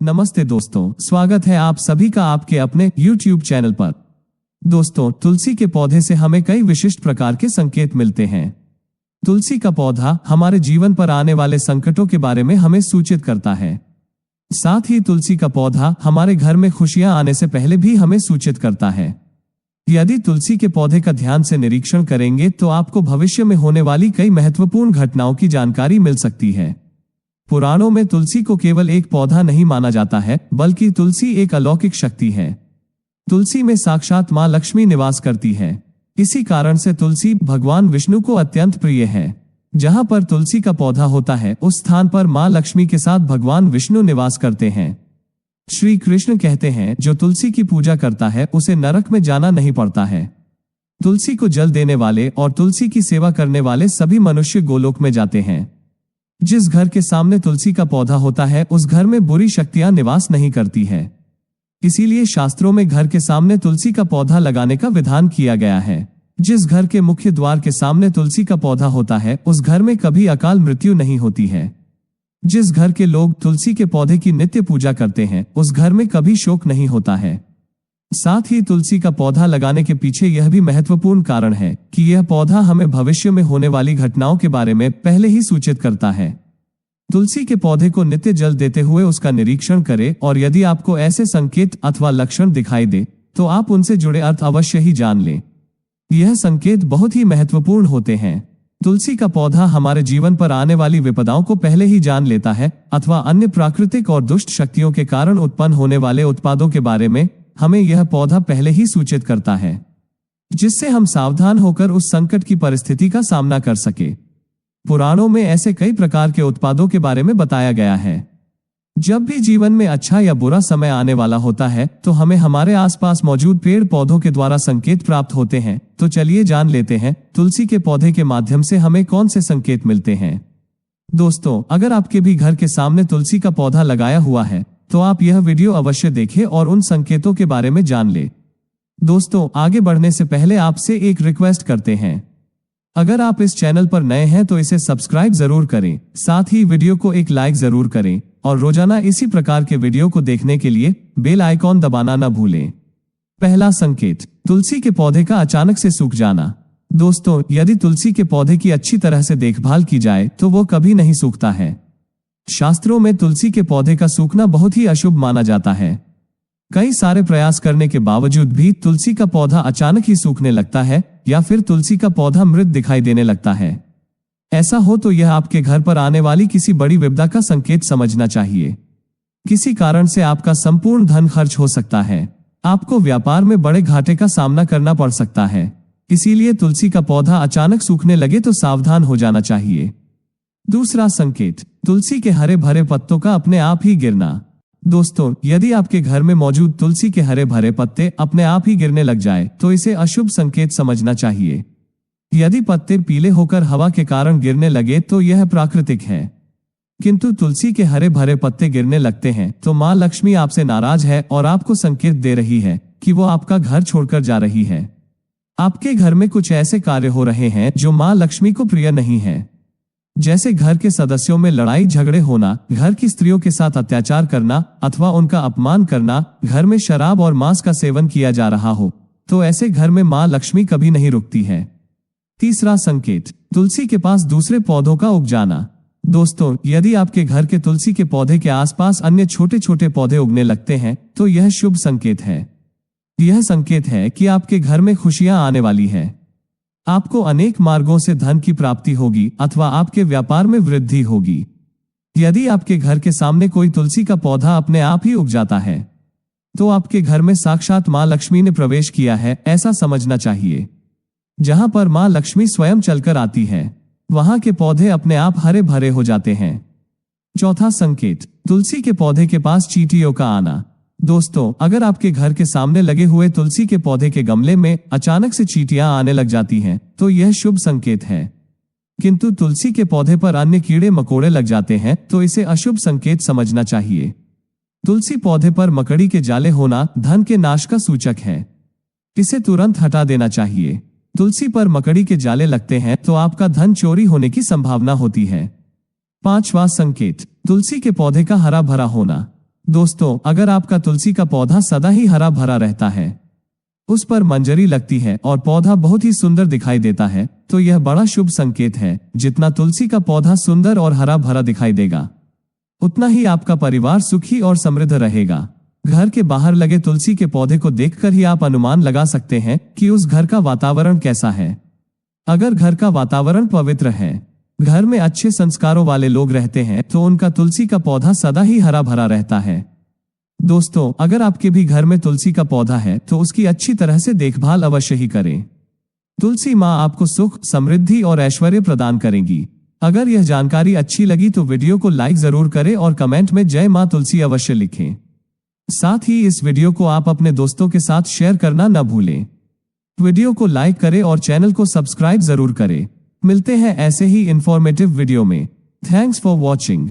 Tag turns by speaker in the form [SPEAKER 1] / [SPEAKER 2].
[SPEAKER 1] नमस्ते दोस्तों, स्वागत है आप सभी का आपके अपने YouTube चैनल पर। दोस्तों, तुलसी के पौधे से हमें कई विशिष्ट प्रकार के संकेत मिलते हैं। तुलसी का पौधा हमारे जीवन पर आने वाले संकटों के बारे में हमें सूचित करता है। साथ ही तुलसी का पौधा हमारे घर में खुशियां आने से पहले भी हमें सूचित करता है। यदि तुलसी के पौधे का ध्यान से निरीक्षण करेंगे तो आपको भविष्य में होने वाली कई महत्वपूर्ण घटनाओं की जानकारी मिल सकती है। पुराणों में तुलसी को केवल एक पौधा नहीं माना जाता है, बल्कि तुलसी एक अलौकिक शक्ति है। तुलसी में साक्षात मां लक्ष्मी निवास करती है। इसी कारण से तुलसी भगवान विष्णु को अत्यंत प्रिय है। जहां पर तुलसी का पौधा होता है, उस स्थान पर मां लक्ष्मी के साथ भगवान विष्णु निवास करते हैं। श्री कृष्ण कहते हैं, जो तुलसी की पूजा करता है उसे नरक में जाना नहीं पड़ता है। तुलसी को जल देने वाले और तुलसी की सेवा करने वाले सभी मनुष्य गोलोक में जाते हैं। जिस घर के सामने तुलसी का पौधा होता है, उस घर में बुरी शक्तियां निवास नहीं करती है। इसीलिए शास्त्रों में घर के सामने तुलसी का पौधा लगाने का विधान किया गया है। जिस घर के मुख्य द्वार के सामने तुलसी का पौधा होता है, उस घर में कभी अकाल मृत्यु नहीं होती है। जिस घर के लोग तुलसी के पौधे की नित्य पूजा करते हैं, उस घर में कभी शोक नहीं होता है। साथ ही तुलसी का पौधा लगाने के पीछे यह भी महत्वपूर्ण कारण है कि यह पौधा हमें भविष्य में होने वाली घटनाओं के बारे में पहले ही सूचित करता है। तुलसी के पौधे को नित्य जल देते हुए उसका निरीक्षण करें, और यदि आपको ऐसे संकेत अथवा लक्षण दिखाई दे तो आप उनसे जुड़े अर्थ अवश्य ही जान लें। यह संकेत बहुत ही महत्वपूर्ण होते हैं। तुलसी का पौधा हमारे जीवन पर आने वाली विपदाओं को पहले ही जान लेता है, अथवा अन्य प्राकृतिक और दुष्ट शक्तियों के कारण उत्पन्न होने वाले उत्पादों के बारे में हमें यह पौधा पहले ही सूचित करता है, जिससे हम सावधान होकर उस संकट की परिस्थिति का सामना कर सके। पुराणों में ऐसे कई प्रकार के उत्पादों के बारे में बताया गया है। जब भी जीवन में अच्छा या बुरा समय आने वाला होता है, तो हमें हमारे आसपास मौजूद पेड़ पौधों के द्वारा संकेत प्राप्त होते हैं। तो चलिए जान लेते हैं तुलसी के पौधे के माध्यम से हमें कौन से संकेत मिलते हैं। दोस्तों, अगर आपके भी घर के सामने तुलसी का पौधा लगाया हुआ है तो आप यह वीडियो अवश्य देखें और उन संकेतों के बारे में जान लें। दोस्तों, आगे बढ़ने से पहले आपसे एक रिक्वेस्ट करते हैं। अगर आप इस चैनल पर नए हैं तो इसे सब्सक्राइब जरूर करें, साथ ही वीडियो को एक लाइक जरूर करें, और रोजाना इसी प्रकार के वीडियो को देखने के लिए बेल आइकॉन दबाना न भूलें। पहला संकेत, तुलसी के पौधे का अचानक से सूख जाना। दोस्तों, यदि तुलसी के पौधे की अच्छी तरह से देखभाल की जाए तो वो कभी नहीं सूखता है। शास्त्रों में तुलसी के पौधे का सूखना बहुत ही अशुभ माना जाता है। कई सारे प्रयास करने के बावजूद भी तुलसी का पौधा अचानक ही सूखने लगता है, या फिर तुलसी का पौधा मृत दिखाई देने लगता है। ऐसा हो तो यह आपके घर पर आने वाली किसी बड़ी विपदा का संकेत समझना चाहिए। किसी कारण से आपका संपूर्ण धन खर्च हो सकता है। आपको व्यापार में बड़े घाटे का सामना करना पड़ सकता है। इसीलिए तुलसी का पौधा अचानक सूखने लगे तो सावधान हो जाना चाहिए। दूसरा संकेत, तुलसी के हरे भरे पत्तों का अपने आप ही गिरना। दोस्तों, यदि आपके घर में मौजूद तुलसी के हरे भरे पत्ते अपने आप ही गिरने लग जाए तो इसे अशुभ संकेत समझना चाहिए। यदि पत्ते पीले होकर हवा के कारण गिरने लगे तो यह प्राकृतिक है, किंतु तुलसी के हरे भरे पत्ते गिरने लगते हैं तो मां लक्ष्मी आपसे नाराज है और आपको संकेत दे रही है कि वो आपका घर छोड़कर जा रही है। आपके घर में कुछ ऐसे कार्य हो रहे हैं जो मां लक्ष्मी को प्रिय नहीं है, जैसे घर के सदस्यों में लड़ाई झगड़े होना, घर की स्त्रियों के साथ अत्याचार करना अथवा उनका अपमान करना, घर में शराब और मांस का सेवन किया जा रहा हो, तो ऐसे घर में मां लक्ष्मी कभी नहीं रुकती है। तीसरा संकेत, तुलसी के पास दूसरे पौधों का उग जाना। दोस्तों, यदि आपके घर के तुलसी के पौधे के आसपास अन्य छोटे छोटे पौधे उगने लगते हैं तो यह शुभ संकेत है। यह संकेत है कि आपके घर में खुशियां आने वाली है। आपको अनेक मार्गों से धन की प्राप्ति होगी अथवा आपके व्यापार में वृद्धि होगी। यदि आपके घर के सामने कोई तुलसी का पौधा अपने आप ही उग जाता है तो आपके घर में साक्षात मां लक्ष्मी ने प्रवेश किया है, ऐसा समझना चाहिए। जहां पर मां लक्ष्मी स्वयं चलकर आती है, वहां के पौधे अपने आप हरे भरे हो जाते हैं। चौथा संकेत, तुलसी के पौधे के पास चींटियों का आना। दोस्तों, अगर आपके घर के सामने लगे हुए तुलसी के पौधे के गमले में अचानक से चींटियां आने लग जाती हैं तो यह शुभ संकेत है, किंतु तुलसी के पौधे पर अन्य कीड़े मकोड़े लग जाते हैं तो इसे अशुभ संकेत समझना चाहिए। तुलसी पौधे पर मकड़ी के जाले होना धन के नाश का सूचक है। इसे तुरंत हटा देना चाहिए। तुलसी पर मकड़ी के जाले लगते हैं तो आपका धन चोरी होने की संभावना होती है। पांचवा संकेत, तुलसी के पौधे का हरा भरा होना। दोस्तों, अगर आपका तुलसी का पौधा सदा ही हरा भरा रहता है, उस पर मंजरी लगती है और पौधा बहुत ही सुंदर दिखाई देता है, तो यह बड़ा शुभ संकेत है। जितना तुलसी का पौधा सुंदर और हरा भरा दिखाई देगा, उतना ही आपका परिवार सुखी और समृद्ध रहेगा। घर के बाहर लगे तुलसी के पौधे को देखकर ही आप अनुमान लगा सकते हैं कि उस घर का वातावरण कैसा है। अगर घर का वातावरण पवित्र है, घर में अच्छे संस्कारों वाले लोग रहते हैं, तो उनका तुलसी का पौधा सदा ही हरा भरा रहता है। दोस्तों, अगर आपके भी घर में तुलसी का पौधा है तो उसकी अच्छी तरह से देखभाल अवश्य ही करें। तुलसी माँ आपको सुख, समृद्धि और ऐश्वर्य प्रदान करेंगी। अगर यह जानकारी अच्छी लगी तो वीडियो को लाइक जरूर करें और कमेंट में जय माँ तुलसी अवश्य लिखें। साथ ही इस वीडियो को आप अपने दोस्तों के साथ शेयर करना न भूलें। वीडियो को लाइक करें और चैनल को सब्सक्राइब जरूर करें। मिलते हैं ऐसे ही इंफॉर्मेटिव वीडियो में। Thanks for watching.